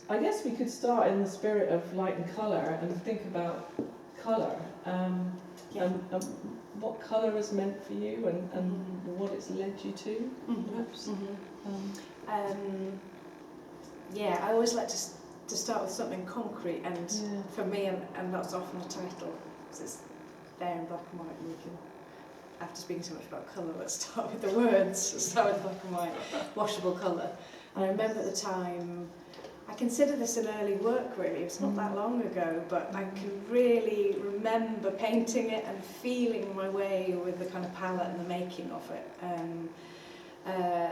I guess we could start in the spirit of light and colour and think about colour. And what colour is meant for you, and what it's led you to, perhaps. Yeah, I always like to start with something concrete, and for me, and that's often the title, because it's there in black and white, and we can, after speaking so much about colour, let's start with the words. Let's start with black and white, washable colour. And I remember at the time, I consider this an early work really, it's not that long ago, but I can really remember painting it and feeling my way with the kind of palette and the making of it.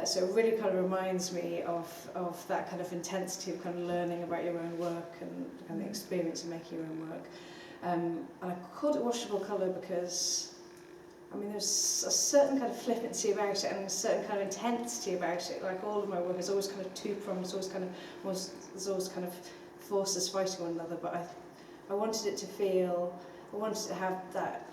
So it really kind of reminds me of that kind of intensity of kind of learning about your own work and the experience of making your own work. And I called it washable colour because, I mean, there's a certain kind of flippancy about it and a certain kind of intensity about it. Like all of my work is always kind of two-pronged, there's always kind of forces fighting one another, but I wanted it to feel, I wanted to have that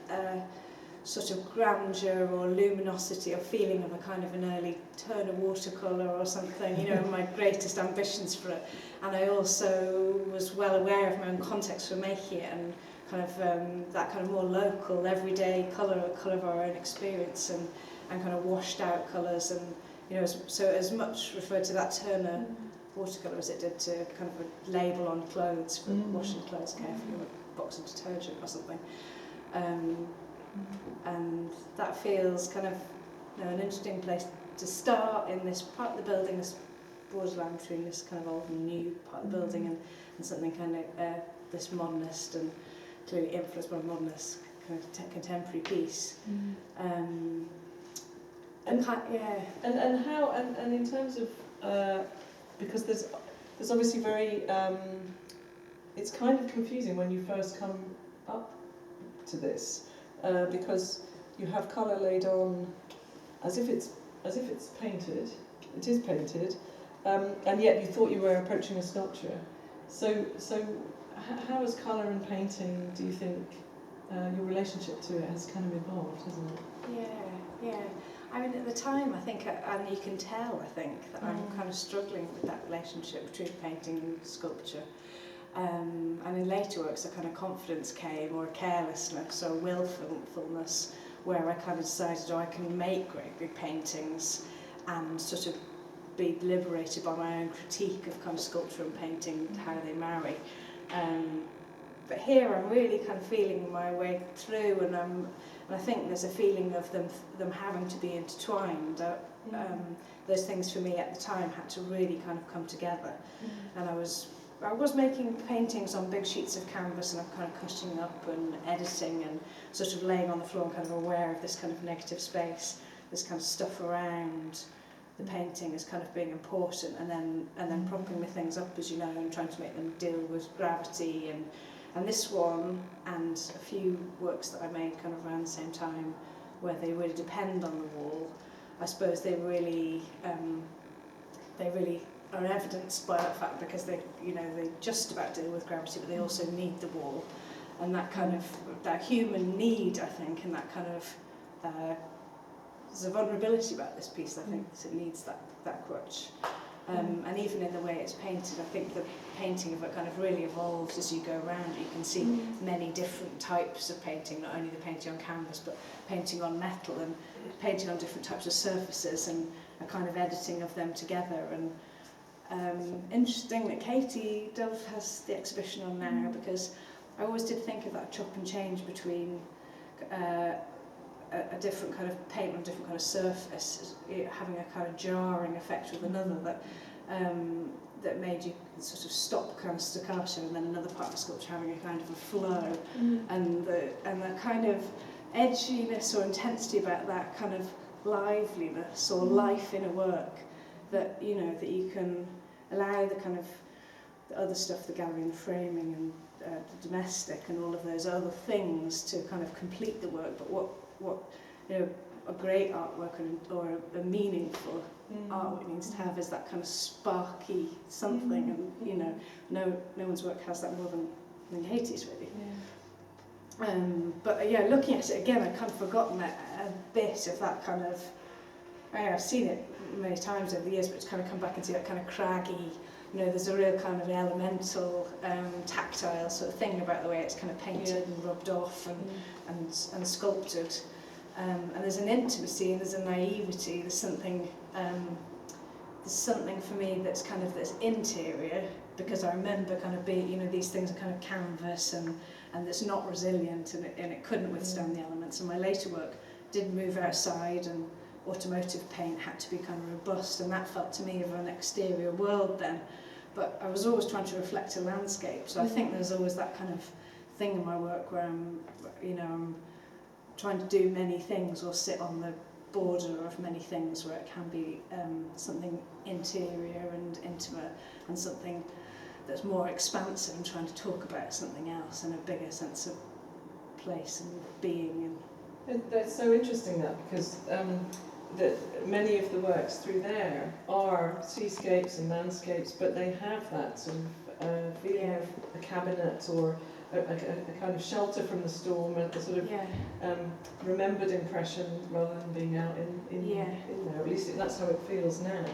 sort of grandeur or luminosity or feeling of a kind of an early Turner watercolour or something, you know, my greatest ambitions for it. And I also was well aware of my own context for making it, and kind of that kind of more local, everyday colour of our own experience, and kind of washed out colours, and you know, so as much referred to that Turner watercolour as it did to kind of a label on clothes for washing clothes carefully, or a box of detergent or something. And that feels kind of, you know, an interesting place to start in this part of the building, this borderline between this kind of old and new part of the building, and something kind of this modernist and clearly influenced by modernist kind of contemporary piece. And how in terms of because there's obviously very it's kind of confusing when you first come up to this, because you have colour laid on as if it's painted. It is painted, and yet you thought you were approaching a sculpture. So how has colour and painting, do you think, your relationship to it has kind of evolved, hasn't it? Yeah. I mean, at the time, I think, and you can tell, I think, that I'm kind of struggling with that relationship between painting and sculpture. And in later works, a kind of confidence came, or a carelessness, or a willfulness, where I kind of decided, I can make great big paintings and sort of be liberated by my own critique of kind of sculpture and painting, how they marry. But here I'm really kind of feeling my way through, and I think there's a feeling of them having to be intertwined. Those things for me at the time had to really kind of come together. And I was making paintings on big sheets of canvas, and I'm kind of cutting up and editing and sort of laying on the floor and kind of aware of this kind of negative space, this kind of stuff around the painting as kind of being important, and then propping the things up, as you know, and trying to make them deal with gravity, and this one and a few works that I made kind of around the same time, where they really depend on the wall. I suppose they really are evidenced by that fact, because they just about deal with gravity, but they also need the wall, and that kind of that human need, I think, and that kind of there's a vulnerability about this piece. I think that it needs that crutch. And even in the way it's painted, I think the painting of it kind of really evolves as you go around. You can see many different types of painting, not only the painting on canvas, but painting on metal and painting on different types of surfaces, and a kind of editing of them together. And interesting that Katie Dove has the exhibition on now, because I always did think of that chop and change between a different kind of paint on a different kind of surface, having a kind of jarring effect with another that made you sort of stop kind of staccato, and then another part of the sculpture having a kind of a flow, and the kind of edginess or intensity about that kind of liveliness or life in a work, that that you can allow the kind of the other stuff, the gallery and the framing and the domestic and all of those other things to kind of complete the work. But what a great artwork or a meaningful artwork needs to have is that kind of sparky something, and no one's work has that more than Katie's really. But looking at it again, I've kind of forgotten a bit of that kind of. I've seen it many times over the years, but to kind of come back and see that kind of craggy you know, there's a real kind of elemental, tactile sort of thing about the way it's kind of painted and rubbed off and sculpted. And there's an intimacy and there's a naivety, there's something for me that's kind of this interior, because I remember kind of being, you know, these things are kind of canvas and it's not resilient and it couldn't withstand the elements. And my later work did move outside, and automotive paint had to be kind of robust, and that felt to me of an exterior world then. But I was always trying to reflect a landscape, so I think there's always that kind of thing in my work where I'm trying to do many things or sit on the border of many things, where it can be something interior and intimate and something that's more expansive and trying to talk about something else in a bigger sense of place and being. That's so interesting, that, because that many of the works through there are seascapes and landscapes, but they have that sort of feeling of a cabinet or a kind of shelter from the storm, and a sort of remembered impression rather than being out in there. At least that's how it feels now.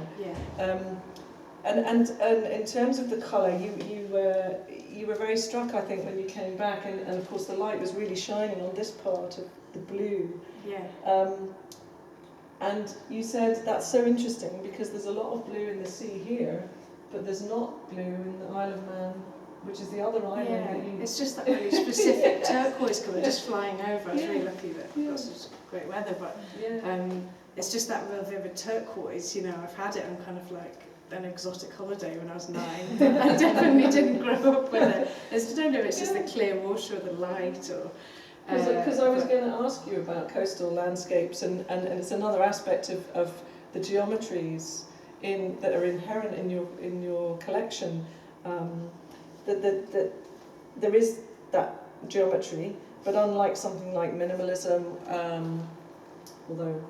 And in terms of the colour, you were very struck, I think, when you came back, and of course the light was really shining on this part of the blue. And you said that's so interesting because there's a lot of blue in the sea here, but there's not blue in the Isle of Man, which is the other island. It's just that really specific turquoise colour just flying over. I was really lucky that it was such great weather, but it's just that real vivid turquoise. You know, I've had it on kind of like an exotic holiday when I was 9. I definitely didn't grow up with it. I don't know if it's just the clear water or the light or... Because I was going to ask you about coastal landscapes, and it's another aspect of the geometries that are inherent in your collection. That there is that geometry, but unlike something like minimalism, although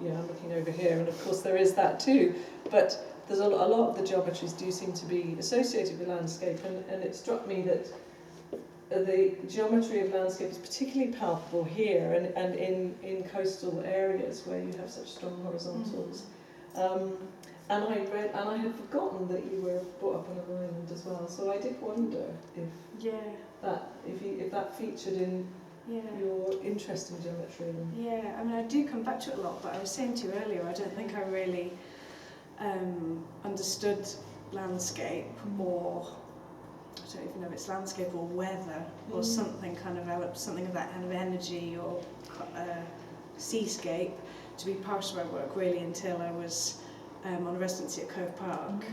I'm looking over here, and of course there is that too. But there's a lot of the geometries do seem to be associated with landscape, and it struck me that the geometry of landscape is particularly palpable here and in coastal areas where you have such strong horizontals. And I had forgotten that you were brought up on an island as well, so I did wonder if that featured in your interest in geometry. I mean, I do come back to it a lot, but I was saying to you earlier, I don't think I really understood landscape, or I don't even know if it's landscape or weather or something kind of something of that kind of energy or seascape to be part of my work really until I was on a residency at Cove Park.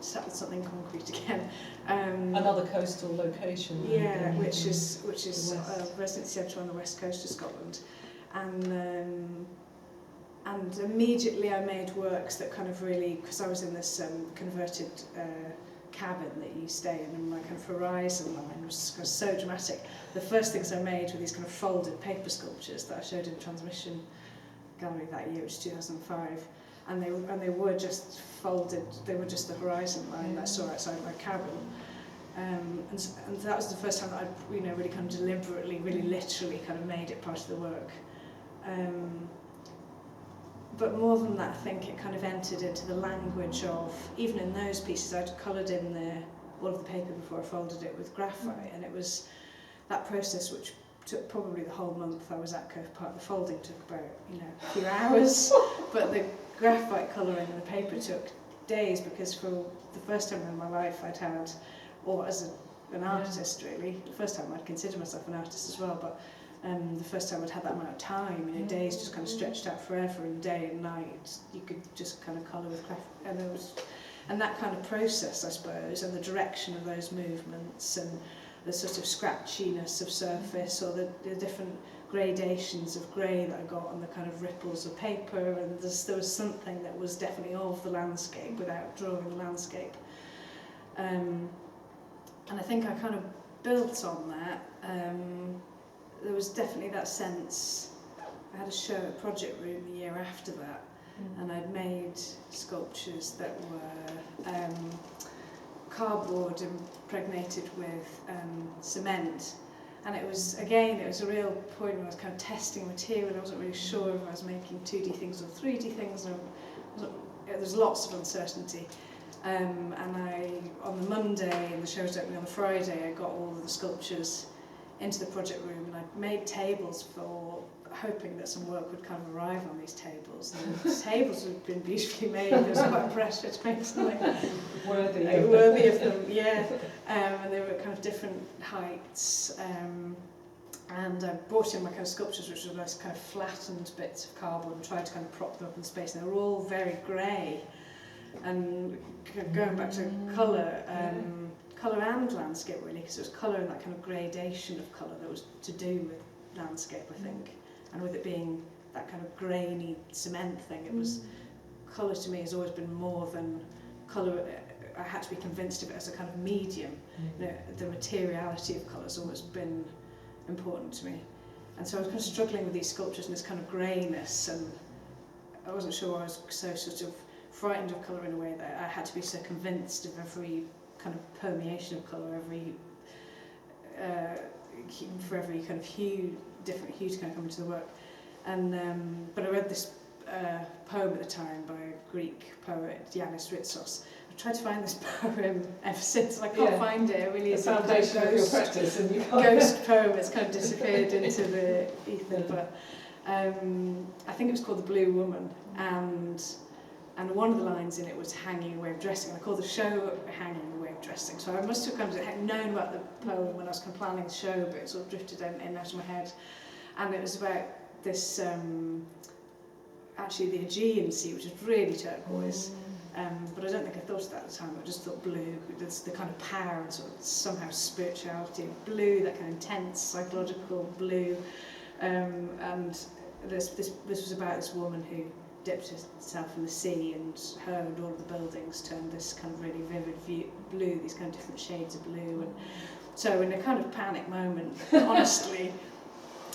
Start with something concrete again. Another coastal location. Which is a residency centre on the west coast of Scotland, and immediately I made works that kind of really, because I was in this converted cabin that you stay in, and my kind of horizon line was kind of so dramatic. The first things I made were these kind of folded paper sculptures that I showed in Transmission Gallery that year, which was 2005, and they were just folded. They were just the horizon line that I saw outside my cabin, and that was the first time that I really kind of deliberately, really literally kind of made it part of the work. But more than that, I think it kind of entered into the language of, even in those pieces, I'd coloured in all of the paper before I folded it with graphite, and it was that process which took probably the whole month I was at Cove Park. The folding took about a few hours, but the graphite colouring in the paper took days, because for the first time in my life I'd had, or as an artist really, the first time I'd consider myself an artist as well, but the first time I'd had that amount of time, days just kind of stretched out forever, and day and night you could just kind of colour with graphite, and that kind of process, I suppose, and the direction of those movements, and the sort of scratchiness of surface, or the different gradations of grey that I got on the kind of ripples of paper, and there was something that was definitely of the landscape without drawing the landscape. And I think I kind of built on that. There was definitely that sense. I had a show at Project Room the year after that, and I'd made sculptures that were cardboard impregnated with cement, and it was a real point where I was kind of testing material. I wasn't really sure if I was making 2D things or 3D things, and there was lots of uncertainty. And on the Monday, and the show was opening on the Friday, I got all of the sculptures into the project room, and I made tables for hoping that some work would kind of arrive on these tables. And the tables had been beautifully made. There was quite pressure to make something worthy of them, yeah. And they were kind of different heights. And I brought in my kind of sculptures, which were those kind of flattened bits of cardboard, and tried to kind of prop them up in space. And they were all very grey. And going back to colour, colour and landscape really, because it was colour and that kind of gradation of colour that was to do with landscape, I think. And with it being that kind of grainy cement thing, it was colour to me has always been more than colour. I had to be convinced of it as a kind of medium. You know, the materiality of colour has always been important to me. And so I was kind of struggling with these sculptures and this kind of greyness, and I wasn't sure I was so sort of frightened of colour in a way that I had to be so convinced of every kind of permeation of colour, for every kind of hue, different hue to kind of come into the work. And but I read this poem at the time by a Greek poet, Yanis Ritsos. I've tried to find this poem ever since, and I can't find it. It really is a foundation of your practice, and you can't. Ghost poem. It's kind of disappeared into the ether. But I think it was called The Blue Woman, and one of the lines in it was hanging away of dressing. And I called the show Hanging Away of Dressing. So I must have kind of known about the poem when I was kind of planning the show, but it sort of drifted in and out of my head. And it was about this, actually the Aegean Sea, which is really turquoise. But I don't think I thought of that at the time. I just thought blue, the kind of power and sort of somehow spirituality of blue, that kind of intense psychological blue. And this was about this woman who dipped herself in the sea, and her and all of the buildings turned this kind of really vivid blue, these kind of different shades of blue. And so in a kind of panic moment, honestly,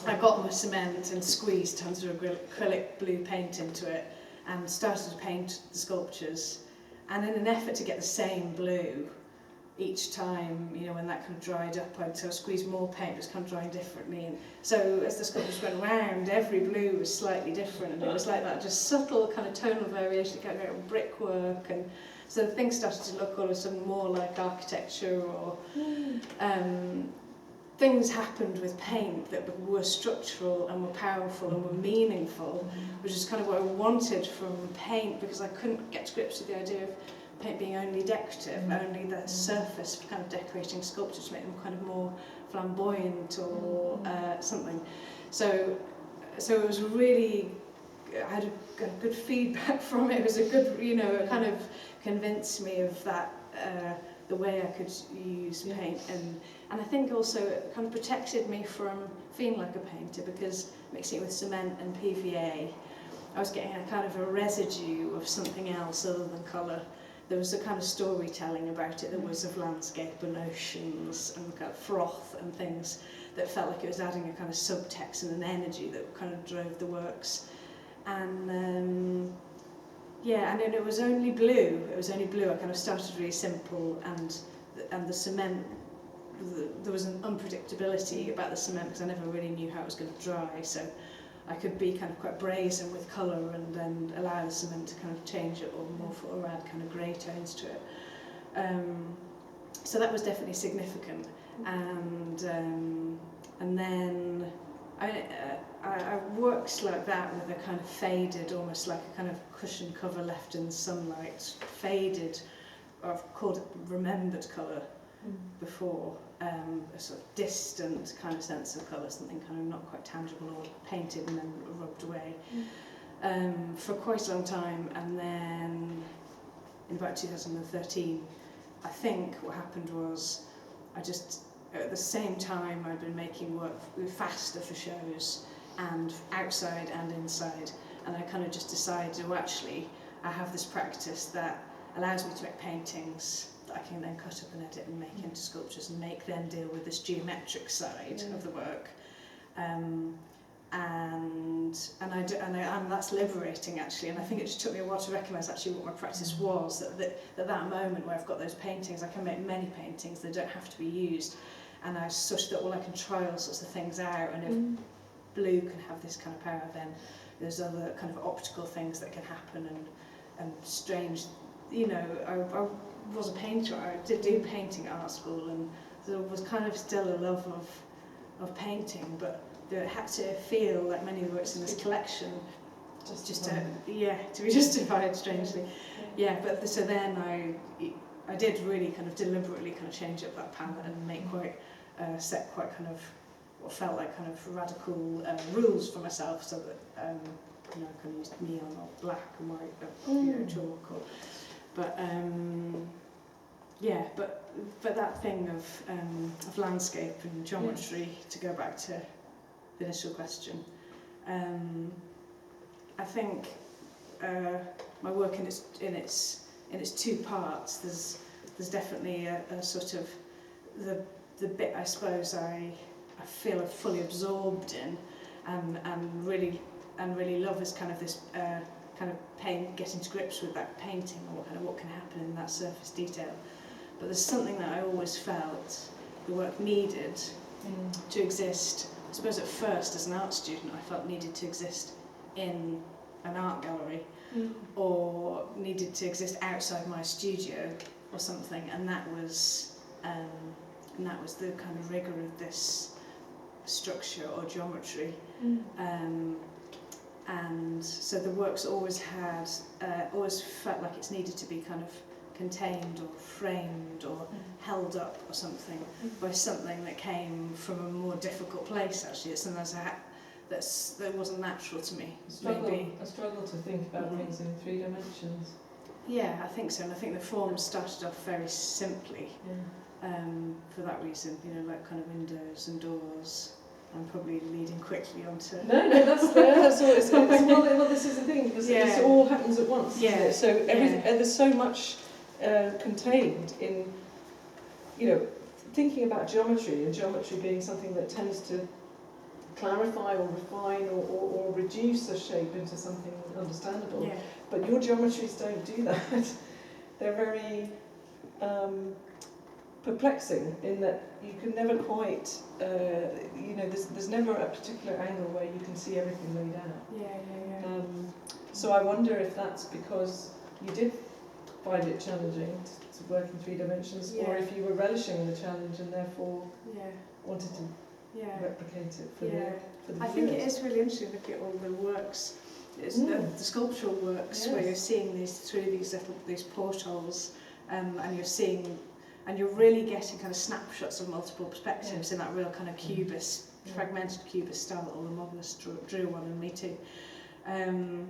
I got my cement and squeezed tons of acrylic blue paint into it and started to paint the sculptures. And in an effort to get the same blue each time, you know, when that kind of dried up, I'd sort of squeeze more paint, it was kind of drying differently. And so as the sculptures went round, every blue was slightly different, and it was like that just subtle kind of tonal variation, kind of brickwork. And so things started to look all of a sudden more like architecture, or things happened with paint that were structural and were powerful and were meaningful, which is kind of what I wanted from paint, because I couldn't get to grips with the idea of paint being only decorative, only the surface for kind of decorating sculptures to make them kind of more flamboyant or something. So it was really, I had a good feedback from it. It was a good, you know, it kind of convinced me of that, the way I could use paint. And I think also it kind of protected me from feeling like a painter, because mixing it with cement and PVA, I was getting a kind of a residue of something else other than colour. There was a kind of storytelling about it that was of landscape and oceans and kind of froth and things that felt like it was adding a kind of subtext and an energy that kind of drove the works. And yeah, and then it was only blue. It was only blue. I kind of started really simple, and the cement, there was an unpredictability about the cement because I never really knew how it was going to dry. So I could be kind of quite brazen with colour and then allow the cement to kind of change it or morph or add kind of grey tones to it. So that was definitely significant. And then I worked like that with a kind of faded, almost like a kind of cushion cover left in sunlight, faded, I've called it remembered colour before, a sort of distant kind of sense of colour, something kind of not quite tangible or painted and then rubbed away for quite a long time. And then in about 2013, I think what happened was I just, at the same time I'd been making work faster for shows and outside and inside, and I kind of just decided, oh actually I have this practice that allows me to make paintings that I can then cut up and edit and make into sculptures and make them deal with this geometric side of the work. And that's liberating actually, and I think it just took me a while to recognise actually what my practice was, that moment where I've got those paintings, I can make many paintings, they don't have to be used, and I sort of thought, well, I can try all sorts of things out, and if blue can have this kind of power, then there's other kind of optical things that can happen, and strange you know, I was a painter. I did do painting at art school, and there was kind of still a love of painting, but it had to feel like many of the works in this collection to be justified, strangely. Yeah, but so then I did really kind of deliberately kind of change up that palette and make set quite kind of what felt like kind of radical rules for myself, so that you know, I can use neon or black and white, you know, chalk, or, but yeah, but that thing of landscape and geometry, to go back to the initial question, I think my work in its two parts. There's definitely a sort of the bit I suppose I feel fully absorbed in, and really love is kind of this kind of getting to grips with that painting, or kind of what can happen in that surface detail. But there's something that I always felt the work needed to exist. I suppose at first, as an art student, I felt needed to exist in an art gallery, or needed to exist outside my studio or something, and that was the kind of rigour of this structure or geometry. And so the work's always felt like it's needed to be kind of contained or framed or held up or something by something that came from a more difficult place. Actually, it's something that wasn't natural to me. A struggle to think about things in 3 dimensions. Yeah, I think so, and I think the form started off very simply. For that reason, you know, like kind of windows and doors. I'm probably leading quickly onto... No, that's all it's well, this is the thing, because it all happens at once, doesn't it? So there's so much contained in, you know, thinking about geometry, and geometry being something that tends to clarify or refine or reduce a shape into something understandable. Yeah. But your geometries don't do that. They're very perplexing in that you can never quite, you know, there's never a particular angle where you can see everything laid out. So I wonder if that's because you did find it challenging to work in 3 dimensions, or if you were relishing the challenge and therefore wanted to replicate it for the I think it is really interesting to look at all the works, the sculptural works, where you're seeing through these portholes, and you're really getting kind of snapshots of multiple perspectives in that real kind of cubist, fragmented cubist style that all the modernists drew on, and me too. And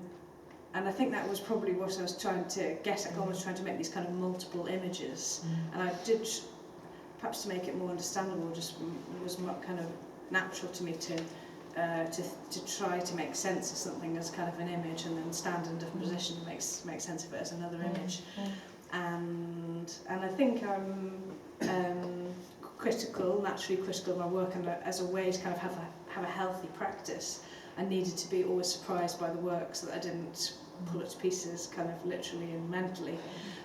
I think that was probably what I was trying to get at. I was trying to make these kind of multiple images, and I did, perhaps to make it more understandable, just was kind of natural to me to try to make sense of something as kind of an image, and then stand in a different position and make sense of it as another image. And I think I'm naturally critical of my work, and as a way to kind of have a healthy practice, I needed to be always surprised by the work, so that I didn't pull it to pieces kind of literally and mentally.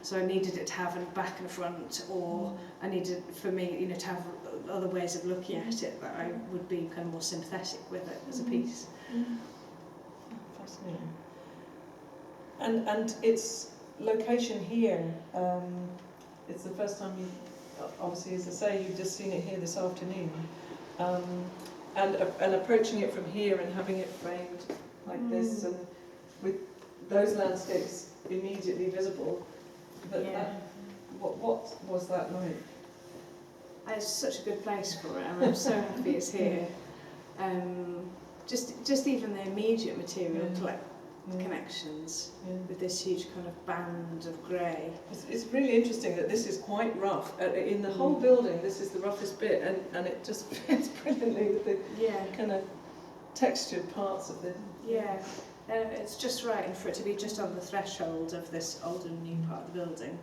So I needed it to have a back and front, or I needed, for me, you know, to have other ways of looking at it that I would be kind of more sympathetic with it as a piece. Fascinating. And its location here, it's the first time you, obviously, as I say, you've just seen it here this afternoon, and approaching it from here and having it framed like this, and with those landscapes immediately visible. But what was that like? It's such a good place for it, and I'm so happy it's here. Just even the immediate material connections with this huge kind of band of grey. It's really interesting that this is quite rough. In the whole building, this is the roughest bit, and it just fits brilliantly with the kind of textured parts of the... It's just right, and for it to be just on the threshold of this old and new part of the building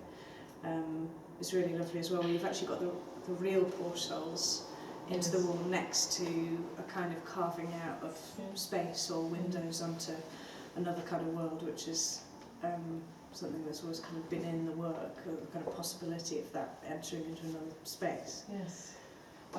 is really lovely as well. You've actually got the real portholes into the wall next to a kind of carving out of space or windows onto another kind of world, which is something that's always kind of been in the work, the kind of possibility of that entering into another space. Yes.